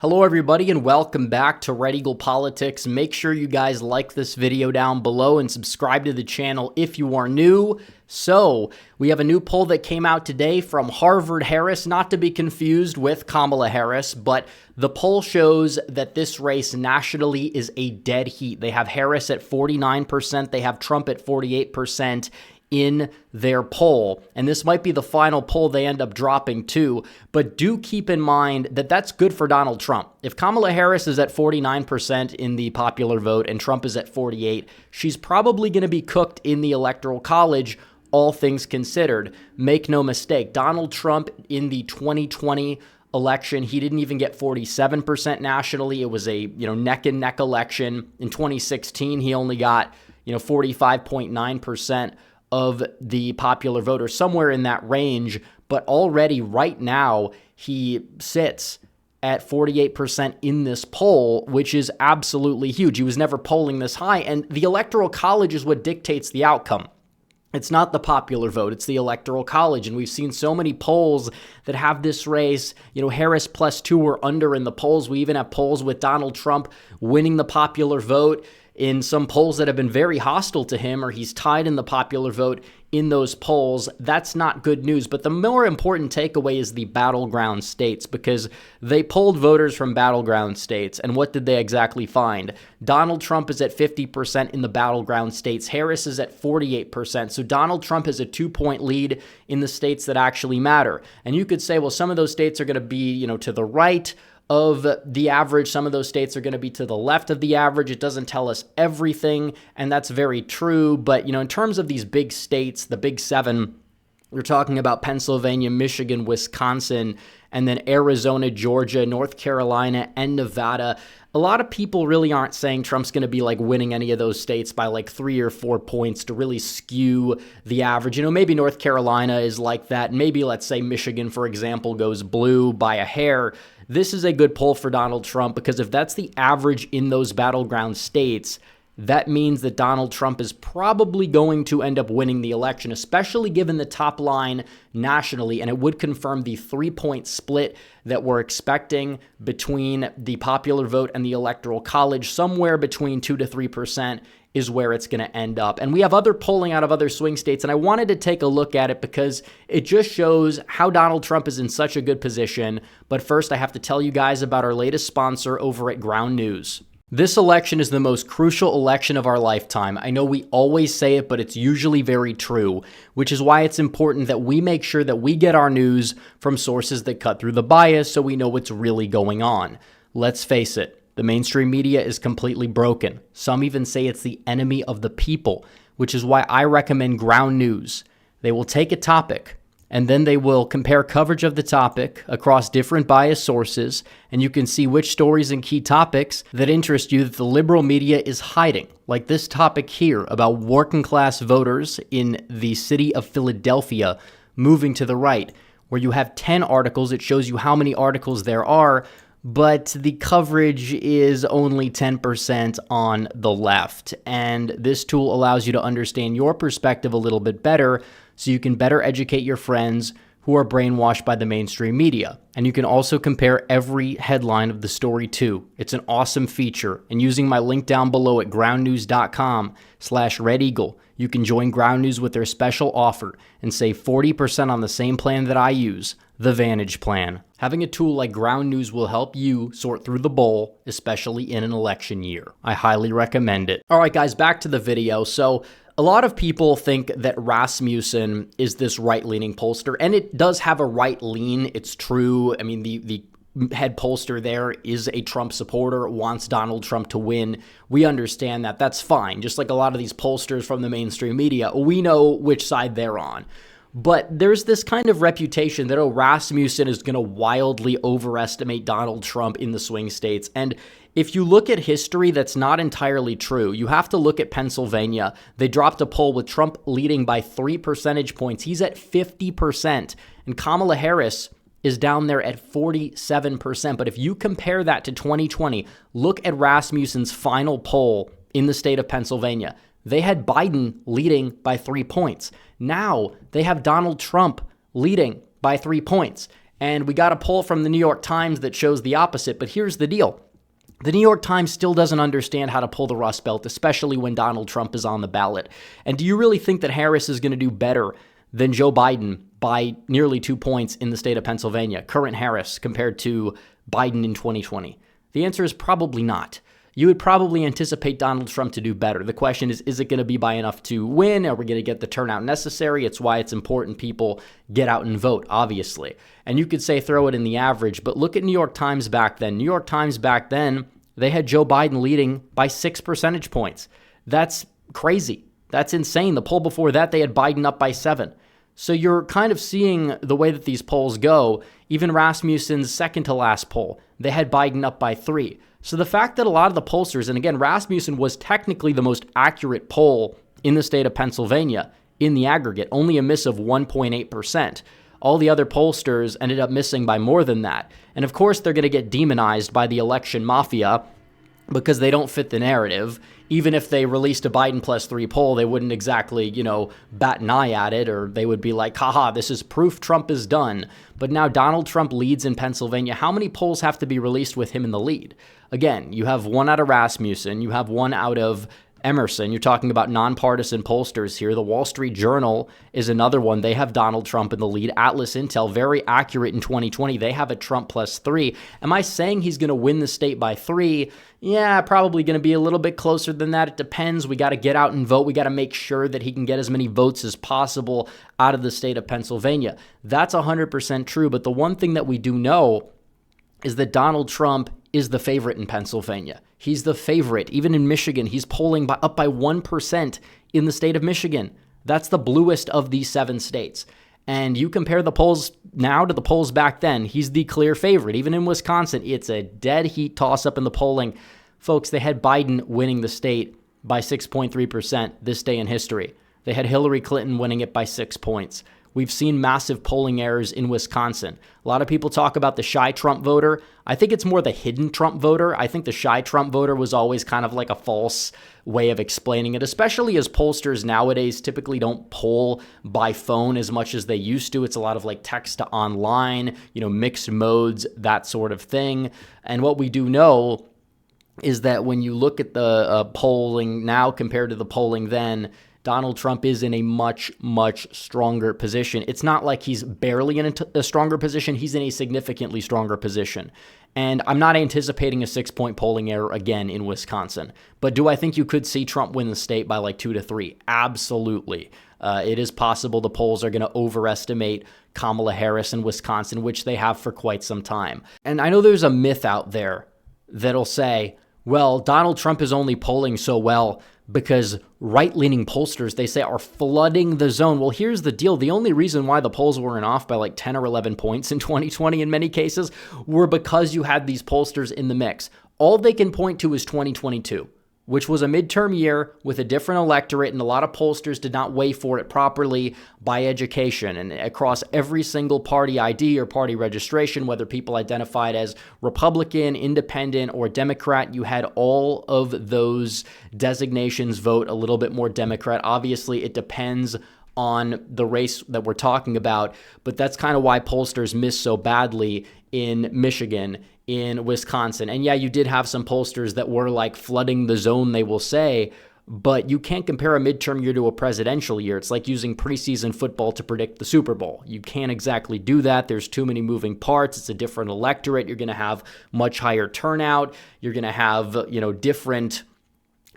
Hello everybody and welcome back to Red Eagle Politics. Make sure you guys like this video down below and subscribe to the channel if you are new. So, we have a new poll that came out today from Harvard-Harris, not to be confused with Kamala Harris, but the poll shows that this race nationally is a dead heat. They have Harris at 49%, they have Trump at 48%. In their poll. And this might be the final poll they end up dropping too, but do keep in mind that that's good for Donald Trump. If Kamala Harris is at 49% in the popular vote and Trump is at 48%, she's probably going to be cooked in the Electoral College, all things considered. Make no mistake, Donald Trump in the 2020 election, he didn't even get 47% nationally. It was a neck and neck election. In 2016, he only got 45.9% of the popular vote, or somewhere in that range, but already right now he sits at 48% in this poll, which is absolutely huge. He was never polling this high, and the Electoral College is what dictates the outcome. It's not the popular vote, it's the Electoral College, and we've seen so many polls that have this race, Harris +2 or under in the polls. We even have polls with Donald Trump winning the popular vote in some polls that have been very hostile to him, or he's tied in the popular vote in those polls. That's not good news. But the more important takeaway is the battleground states, because they polled voters from battleground states. And what did they exactly find? Donald Trump is at 50% in the battleground states. Harris is at 48%. So Donald Trump has a 2-point lead in the states that actually matter. And you could say, well, some of those states are going to be, to the right of the average. Some of those states are going to be to the left of the average. It doesn't tell us everything, and that's very true. But, in terms of these big states, the big seven, we're talking about Pennsylvania, Michigan, Wisconsin, and then Arizona, Georgia, North Carolina, and Nevada. A lot of people really aren't saying Trump's going to be winning any of those states by 3 or 4 points to really skew the average. Maybe North Carolina is like that. Maybe, let's say, Michigan, for example, goes blue by a hair. This is a good poll for Donald Trump, because if that's the average in those battleground states, that means that Donald Trump is probably going to end up winning the election, especially given the top line nationally. And it would confirm the 3-point split that we're expecting between the popular vote and the Electoral College. Somewhere between 2 to 3% is where it's going to end up. And we have other polling out of other swing states, and I wanted to take a look at it because it just shows how Donald Trump is in such a good position. But first, I have to tell you guys about our latest sponsor over at Ground News. This election is the most crucial election of our lifetime. I know we always say it, but it's usually very true, which is why it's important that we make sure that we get our news from sources that cut through the bias so we know what's really going on. Let's face it, the mainstream media is completely broken. Some even say it's the enemy of the people, which is why I recommend Ground News. They will take a topic, and then they will compare coverage of the topic across different biased sources, and you can see which stories and key topics that interest you that the liberal media is hiding. Like this topic here about working class voters in the city of Philadelphia moving to the right, where you have 10 articles. It shows you how many articles there are, but the coverage is only 10% on the left. And this tool allows you to understand your perspective a little bit better, so you can better educate your friends who are brainwashed by the mainstream media. And you can also compare every headline of the story too. It's an awesome feature. And using my link down below at groundnews.com/redeagle, you can join Ground News with their special offer and save 40% on the same plan that I use, the Vantage plan. Having a tool like Ground News will help you sort through the bowl, especially in an election year. I highly recommend it. All right, guys, back to the video. So a lot of people think that Rasmussen is this right-leaning pollster, and it does have a right lean. It's true. I mean, the head pollster there is a Trump supporter, wants Donald Trump to win. We understand that. That's fine. Just like a lot of these pollsters from the mainstream media, we know which side they're on. But there's this kind of reputation that, Rasmussen is going to wildly overestimate Donald Trump in the swing states. And if you look at history, that's not entirely true. You have to look at Pennsylvania. They dropped a poll with Trump leading by 3 percentage points. He's at 50%. And Kamala Harris is down there at 47%. But if you compare that to 2020, look at Rasmussen's final poll in the state of Pennsylvania. They had Biden leading by 3 points. Now they have Donald Trump leading by 3 points. And we got a poll from the New York Times that shows the opposite. But here's the deal. The New York Times still doesn't understand how to pull the Rust Belt, especially when Donald Trump is on the ballot. And do you really think that Harris is going to do better than Joe Biden by nearly 2 points in the state of Pennsylvania, current Harris, compared to Biden in 2020? The answer is probably not. You would probably anticipate Donald Trump to do better. The question is it going to be by enough to win? Are we going to get the turnout necessary? It's why it's important people get out and vote, obviously. And you could say throw it in the average, but look at New York Times back then. New York Times back then, they had Joe Biden leading by 6 percentage points. That's crazy. That's insane. The poll before that, they had Biden up by 7. So you're kind of seeing the way that these polls go. Even Rasmussen's second to last poll, they had Biden up by 3. So the fact that a lot of the pollsters, and again, Rasmussen was technically the most accurate poll in the state of Pennsylvania in the aggregate, only a miss of 1.8%. All the other pollsters ended up missing by more than that. And of course, they're going to get demonized by the election mafia because they don't fit the narrative. Even if they released a Biden plus 3 poll, they wouldn't exactly, bat an eye at it, or they would be like, haha, this is proof Trump is done. But now Donald Trump leads in Pennsylvania. How many polls have to be released with him in the lead? Again, you have one out of Rasmussen, you have one out of Emerson. You're talking about nonpartisan pollsters here. The Wall Street Journal is another one. They have Donald Trump in the lead. Atlas Intel, very accurate in 2020. They have a Trump plus 3. Am I saying he's going to win the state by 3? Yeah, probably going to be a little bit closer than that. It depends. We got to get out and vote. We got to make sure that he can get as many votes as possible out of the state of Pennsylvania. That's 100% true. But the one thing that we do know is that Donald Trump is the favorite in Pennsylvania. He's the favorite. Even in Michigan, he's polling up by 1% in the state of Michigan. That's the bluest of these 7 states. And you compare the polls now to the polls back then, he's the clear favorite. Even in Wisconsin, it's a dead heat toss-up in the polling. Folks, they had Biden winning the state by 6.3% this day in history. They had Hillary Clinton winning it by 6 points. We've seen massive polling errors in Wisconsin. A lot of people talk about the shy Trump voter. I think it's more the hidden Trump voter. I think the shy Trump voter was always kind of like a false way of explaining it, especially as pollsters nowadays typically don't poll by phone as much as they used to. It's a lot of like text to online, mixed modes, that sort of thing. And what we do know is that when you look at the polling now compared to the polling then, Donald Trump is in a much, much stronger position. It's not like he's barely in a stronger position. He's in a significantly stronger position. And I'm not anticipating a 6-point polling error again in Wisconsin. But do I think you could see Trump win the state by like 2 to 3? Absolutely. It is possible the polls are going to overestimate Kamala Harris in Wisconsin, which they have for quite some time. And I know there's a myth out there that'll say, well, Donald Trump is only polling so well because right-leaning pollsters, they say, are flooding the zone. Well, here's the deal. The only reason why the polls weren't off by like 10 or 11 points in 2020 in many cases were because you had these pollsters in the mix. All they can point to is 2022, which was a midterm year with a different electorate, and a lot of pollsters did not weigh for it properly by education. And across every single party ID or party registration, whether people identified as Republican, Independent, or Democrat, you had all of those designations vote a little bit more Democrat. Obviously, it depends on the race that we're talking about, but that's kind of why pollsters miss so badly in Michigan, in Wisconsin. And yeah, you did have some pollsters that were like flooding the zone, they will say, but you can't compare a midterm year to a presidential year. It's like using preseason football to predict the Super Bowl. You can't exactly do that. There's too many moving parts. It's a different electorate. You're going to have much higher turnout. You're going to have, different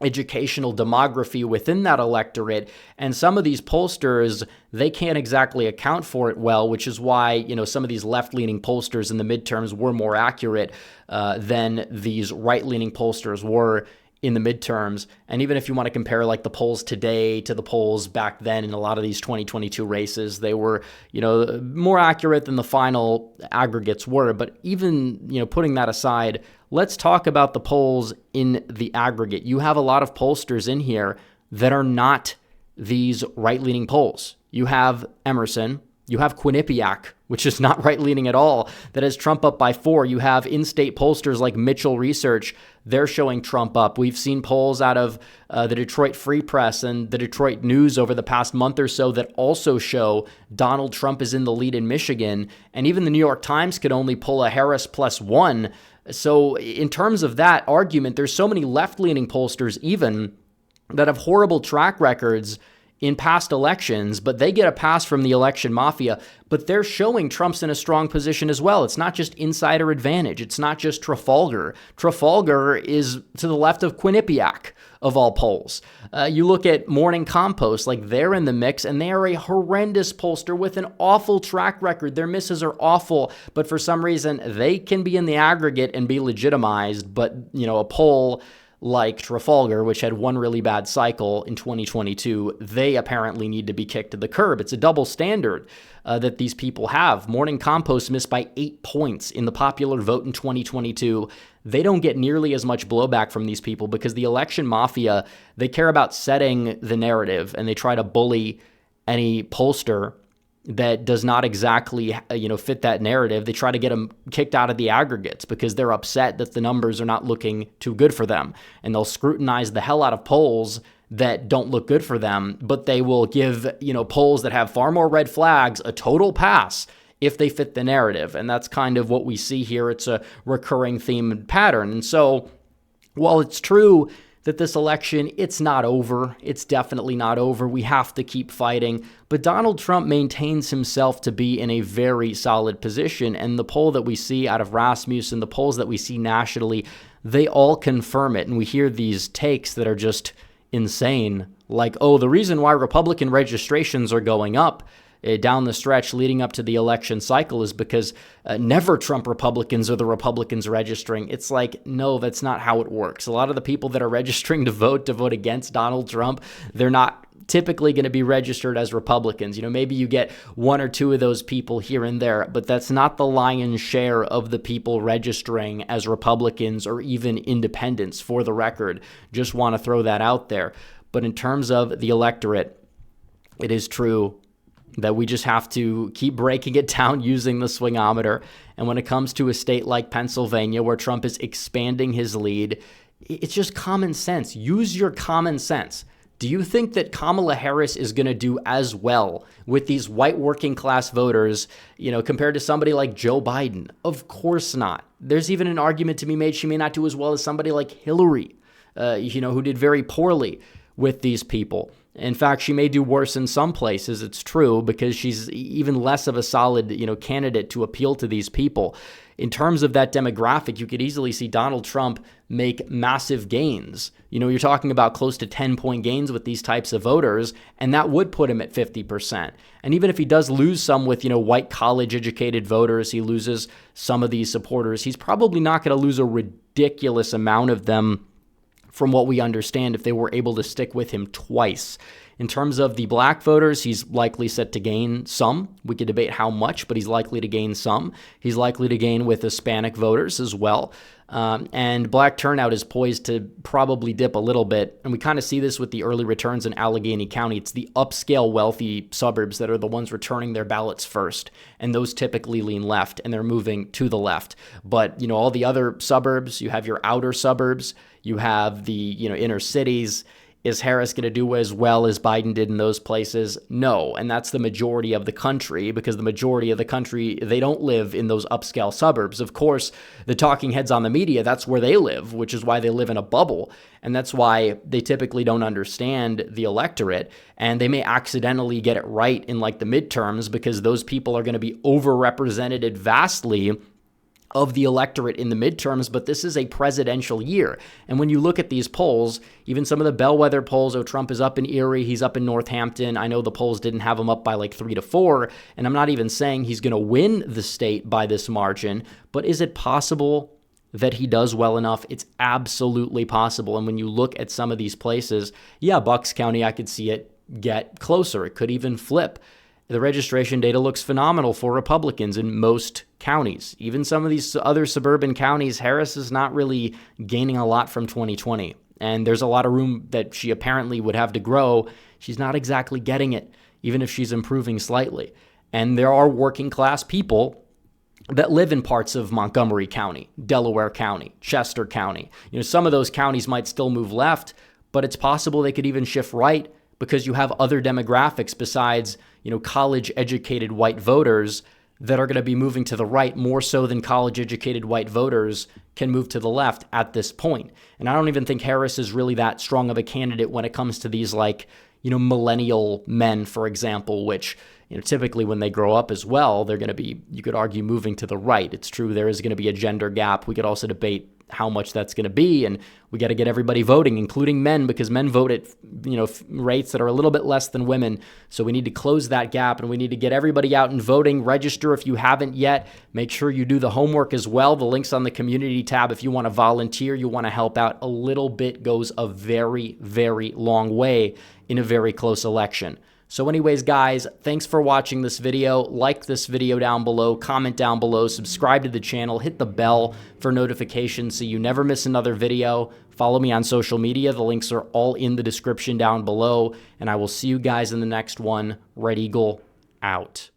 educational demography within that electorate. And some of these pollsters, they can't exactly account for it well, which is why, some of these left-leaning pollsters in the midterms were more accurate than these right-leaning pollsters were in the midterms. And even if you want to compare like the polls today to the polls back then in a lot of these 2022 races, they were, more accurate than the final aggregates were. But even, putting that aside, let's talk about the polls in the aggregate. You have a lot of pollsters in here that are not these right-leaning polls. You have Emerson, You have Quinnipiac, which is not right-leaning at all, that has Trump up by 4. You have in-state pollsters like Mitchell Research. They're showing Trump up. We've seen polls out of the Detroit Free Press and the Detroit News over the past month or so that also show Donald Trump is in the lead in Michigan. And even the New York Times could only pull a Harris +1. So in terms of that argument, there's so many left-leaning pollsters even that have horrible track records in past elections, but they get a pass from the election mafia, but they're showing Trump's in a strong position as well. It's not just insider advantage. It's not just Trafalgar. Trafalgar is to the left of Quinnipiac of all polls. You look at Morning Compost, like they're in the mix, and they are a horrendous pollster with an awful track record. Their misses are awful, but for some reason they can be in the aggregate and be legitimized, but a poll like Trafalgar, which had one really bad cycle in 2022, they apparently need to be kicked to the curb. It's a double standard that these people have. Morning Compost missed by 8 points in the popular vote in 2022. They don't get nearly as much blowback from these people because the election mafia, they care about setting the narrative, and they try to bully any pollster that does not exactly, fit that narrative. They try to get them kicked out of the aggregates because they're upset that the numbers are not looking too good for them. And they'll scrutinize the hell out of polls that don't look good for them, but they will give, polls that have far more red flags a total pass if they fit the narrative. And that's kind of what we see here. It's a recurring theme and pattern. And so while it's true that this election, it's not over. It's definitely not over. We have to keep fighting. But Donald Trump maintains himself to be in a very solid position. And the poll that we see out of Rasmussen, the polls that we see nationally, they all confirm it. And we hear these takes that are just insane. Like, the reason why Republican registrations are going up down the stretch leading up to the election cycle is because never Trump Republicans are the Republicans registering. It's like, no, that's not how it works. A lot of the people that are registering to vote against Donald Trump, they're not typically going to be registered as Republicans. Maybe you get one or two of those people here and there, but that's not the lion's share of the people registering as Republicans or even independents, for the record. Just want to throw that out there. But in terms of the electorate, it is true that we just have to keep breaking it down using the swingometer. And when it comes to a state like Pennsylvania, where Trump is expanding his lead, it's just common sense. Use your common sense. Do you think that Kamala Harris is going to do as well with these white working class voters, compared to somebody like Joe Biden? Of course not. There's even an argument to be made she may not do as well as somebody like Hillary, who did very poorly with these people. In fact, she may do worse in some places, it's true, because she's even less of a solid, candidate to appeal to these people. In terms of that demographic, you could easily see Donald Trump make massive gains. You're talking about close to 10-point gains with these types of voters, and that would put him at 50%. And even if he does lose some with, white college-educated voters, he loses some of these supporters, he's probably not going to lose a ridiculous amount of them from what we understand, if they were able to stick with him twice. In terms of the black voters, he's likely set to gain some. We could debate how much, but he's likely to gain some. He's likely to gain with Hispanic voters as well. And black turnout is poised to probably dip a little bit. And we kind of see this with the early returns in Allegheny County. It's the upscale wealthy suburbs that are the ones returning their ballots first. And those typically lean left, and they're moving to the left. But, all the other suburbs, you have your outer suburbs, you have the, inner cities. Is Harris going to do as well as Biden did in those places? No. And that's the majority of the country, because the majority of the country, they don't live in those upscale suburbs. Of course, the talking heads on the media, that's where they live, which is why they live in a bubble. And that's why they typically don't understand the electorate. And they may accidentally get it right in like the midterms, because those people are going to be overrepresented vastly of the electorate in the midterms, but this is a presidential year. And when you look at these polls, even some of the bellwether polls, Trump is up in Erie, he's up in Northampton. I know the polls didn't have him up by like 3 to 4, and I'm not even saying he's going to win the state by this margin, but is it possible that he does well enough? It's absolutely possible. And when you look at some of these places, Bucks County, I could see it get closer. It could even flip. The registration data looks phenomenal for Republicans in most counties. Even some of these other suburban counties, Harris is not really gaining a lot from 2020. And there's a lot of room that she apparently would have to grow. She's not exactly getting it, even if she's improving slightly. And there are working class people that live in parts of Montgomery County, Delaware County, Chester County. Some of those counties might still move left, but it's possible they could even shift right because you have other demographics besides, college-educated white voters that are going to be moving to the right more so than college-educated white voters can move to the left at this point. And I don't even think Harris is really that strong of a candidate when it comes to these millennial men, for example, which, typically when they grow up as well, they're going to be, you could argue, moving to the right. It's true, there is going to be a gender gap. We could also debate how much that's going to be, and we got to get everybody voting, including men, because men vote at, rates that are a little bit less than women. So we need to close that gap, and we need to get everybody out and voting. Register if you haven't yet. Make sure you do the homework as well. The link's on the community tab. If you want to volunteer, you want to help out, a little bit goes a very, very long way in a very close election. So anyways, guys, thanks for watching this video. Like this video down below, comment down below, subscribe to the channel, hit the bell for notifications so you never miss another video. Follow me on social media. The links are all in the description down below, and I will see you guys in the next one. Red Eagle out.